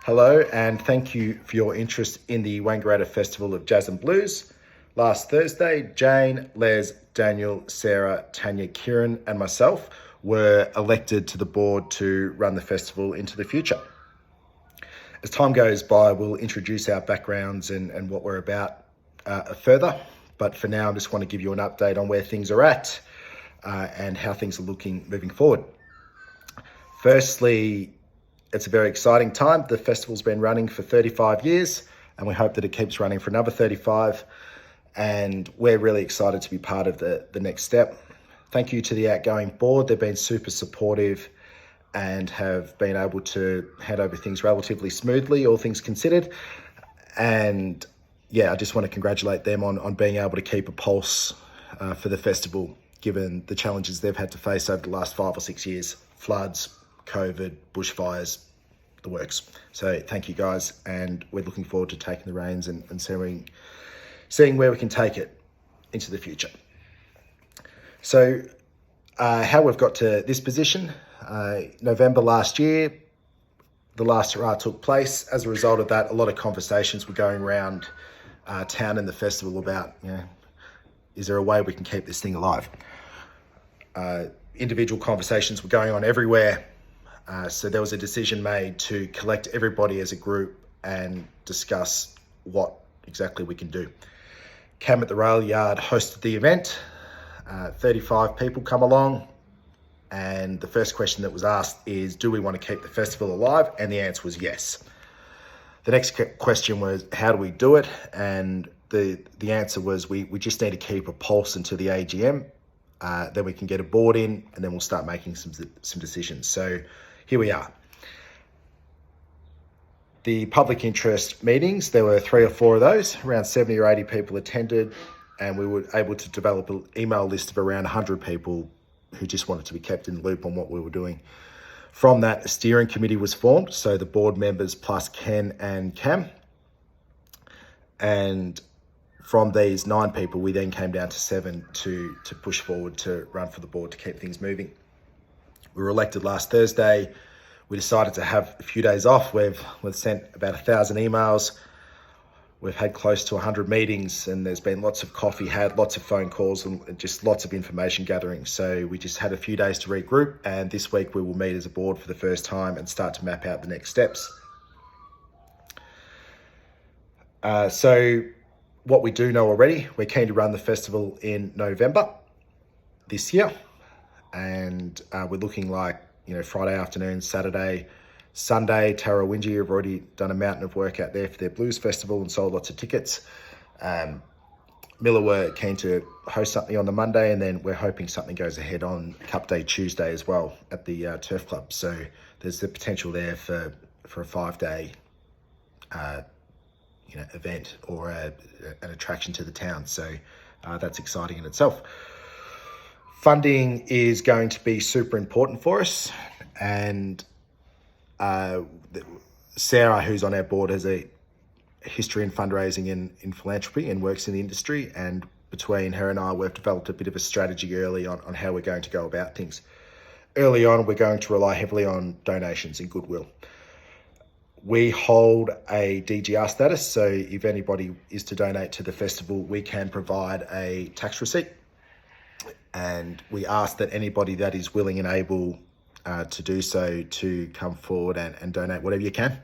Hello, and thank you for your interest in the Wangaratta Festival of Jazz and Blues. Last Thursday, Jane, Les, Daniel, Sarah, Tanya, Kieran, and myself were elected to the board to run the festival into the future. As time goes by, we'll introduce our backgrounds and what we're about further. But for now, I just want to give you an update on where things are at and how things are looking moving forward. Firstly, it's a very exciting time. The festival's been running for 35 years, and we hope that it keeps running for another 35. And we're really excited to be part of the next step. Thank you to the outgoing board. They've been super supportive and have been able to hand over things relatively smoothly, all things considered. And yeah, I just want to congratulate them on being able to keep a pulse for the festival, given the challenges they've had to face over the last 5 or 6 years. Floods, COVID, bushfires, the works. So thank you guys, and we're looking forward to taking the reins and seeing where we can take it into the future. So how we've got to this position, November last year, the last hurrah took place. As a result of that, a lot of conversations were going around town and the festival about, is there a way we can keep this thing alive? Individual conversations were going on everywhere. So there was a decision made to collect everybody as a group and discuss what exactly we can do. Cam at the Rail Yard hosted the event. 35 people come along, and the first question that was asked is, do we want to keep the festival alive? And the answer was yes. The next question was, how do we do it? And the answer was, we just need to keep a pulse until the AGM. Then we can get a board in, and then we'll start making some decisions. So here we are. The public interest meetings, there were 3 or 4 of those, around 70 or 80 people attended, and we were able to develop an email list of around 100 people who just wanted to be kept in the loop on what we were doing. From that, a steering committee was formed, so the board members plus Ken and Cam. And from these 9 people, we then came down to 7 to push forward to run for the board to keep things moving. We were elected last Thursday. We decided to have a few days off. We've sent about 1,000 emails. We've had close to 100 meetings, and there's been lots of coffee had, lots of phone calls, and just lots of information gathering. So we just had a few days to regroup, and this week we will meet as a board for the first time and start to map out the next steps. So what we do know already, we're keen to run the festival in November this year, and we're looking like, Friday afternoon, Saturday, Sunday. Tarrawinji have already done a mountain of work out there for their blues festival and sold lots of tickets. Miller were keen to host something on the Monday, and then we're hoping something goes ahead on Cup Day Tuesday as well at the Turf Club. So there's the potential there for a 5-day event or an attraction to the town. So that's exciting in itself. Funding is going to be super important for us, and Sarah, who's on our board, has a history in fundraising and in philanthropy and works in the industry, and between her and I, we've developed a bit of a strategy early on how we're going to go about things. Early on, we're going to rely heavily on donations and goodwill. We hold a DGR status, so if anybody is to donate to the festival, we can provide a tax receipt. And we ask that anybody that is willing and able to do so to come forward and donate whatever you can.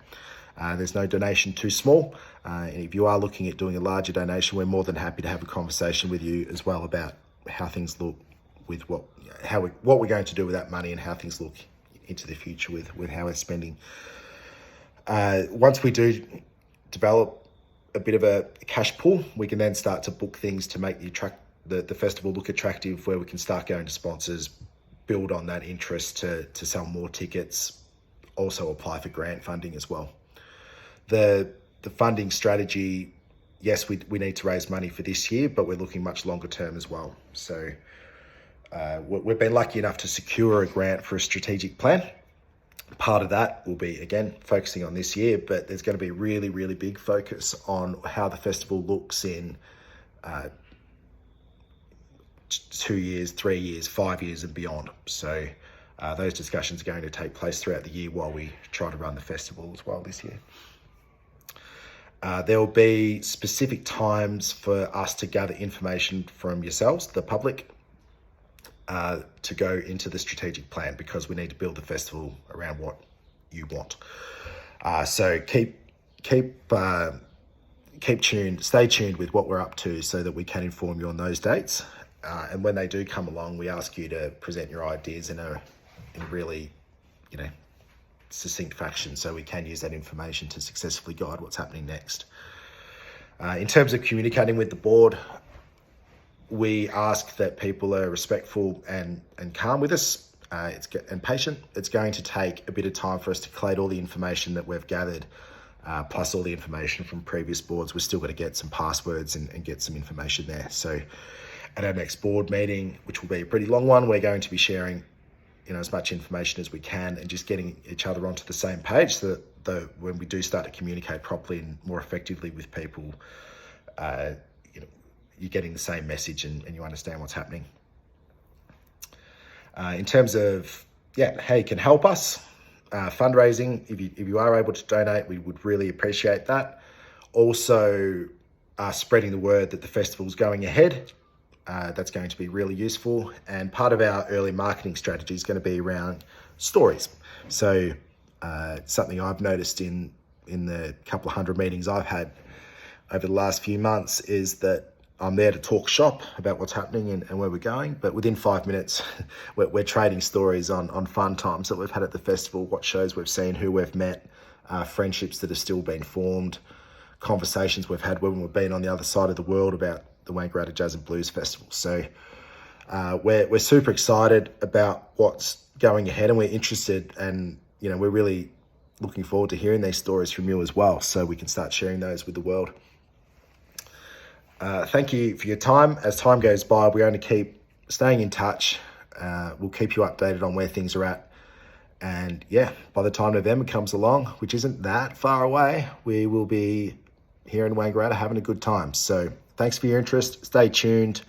There's no donation too small. And if you are looking at doing a larger donation, we're more than happy to have a conversation with you as well about how things look with what we're going to do with that money and how things look into the future with how we're spending. Once we do develop a bit of a cash pool, we can then start to book things to make the festival look attractive, where we can start going to sponsors, build on that interest to sell more tickets, also apply for grant funding as well. The funding strategy, yes, we need to raise money for this year, but we're looking much longer term as well. So we've been lucky enough to secure a grant for a strategic plan. Part of that will be, again, focusing on this year, but there's going to be a really, really big focus on how the festival looks in 2 years, 3 years, 5 years and beyond. So Those discussions are going to take place throughout the year while we try to run the festival as well this year. There will be specific times for us to gather information from yourselves, the public, to go into the strategic plan, because we need to build the festival around what you want. So keep tuned, stay tuned with what we're up to so that we can inform you on those dates. And when they do come along, we ask you to present your ideas in a really, succinct fashion, so we can use that information to successfully guide what's happening next. In terms of communicating with the board, we ask that people are respectful and calm with us, and patient. It's going to take a bit of time for us to collate all the information that we've gathered, plus all the information from previous boards. We're still going to get some passwords and get some information there. So at our next board meeting, which will be a pretty long one, we're going to be sharing as much information as we can and just getting each other onto the same page, so that when we do start to communicate properly and more effectively with people, you're getting the same message and you understand what's happening. In terms of how you can help us, fundraising, if you are able to donate, we would really appreciate that. Also, spreading the word that the festival's going ahead. That's going to be really useful. And part of our early marketing strategy is going to be around stories. So something I've noticed in the couple of hundred meetings I've had over the last few months is that I'm there to talk shop about what's happening and where we're going, but within 5 minutes, we're trading stories on fun times that we've had at the festival, what shows we've seen, who we've met, friendships that have still been formed, conversations we've had when we've been on the other side of the world about the Wangaratta Jazz and Blues Festival. So we're super excited about what's going ahead, and we're interested, and we're really looking forward to hearing these stories from you as well, so we can start sharing those with the world. Thank you for your time. As time goes by, we're going to keep staying in touch. We'll keep you updated on where things are at. And by the time November comes along, which isn't that far away, we will be here in Wangaratta having a good time. So thanks for your interest. Stay tuned.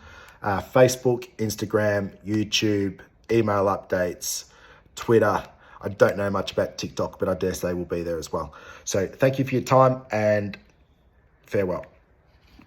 Facebook, Instagram, YouTube, email updates, Twitter. I don't know much about TikTok, but I dare say we'll be there as well. So thank you for your time, and farewell.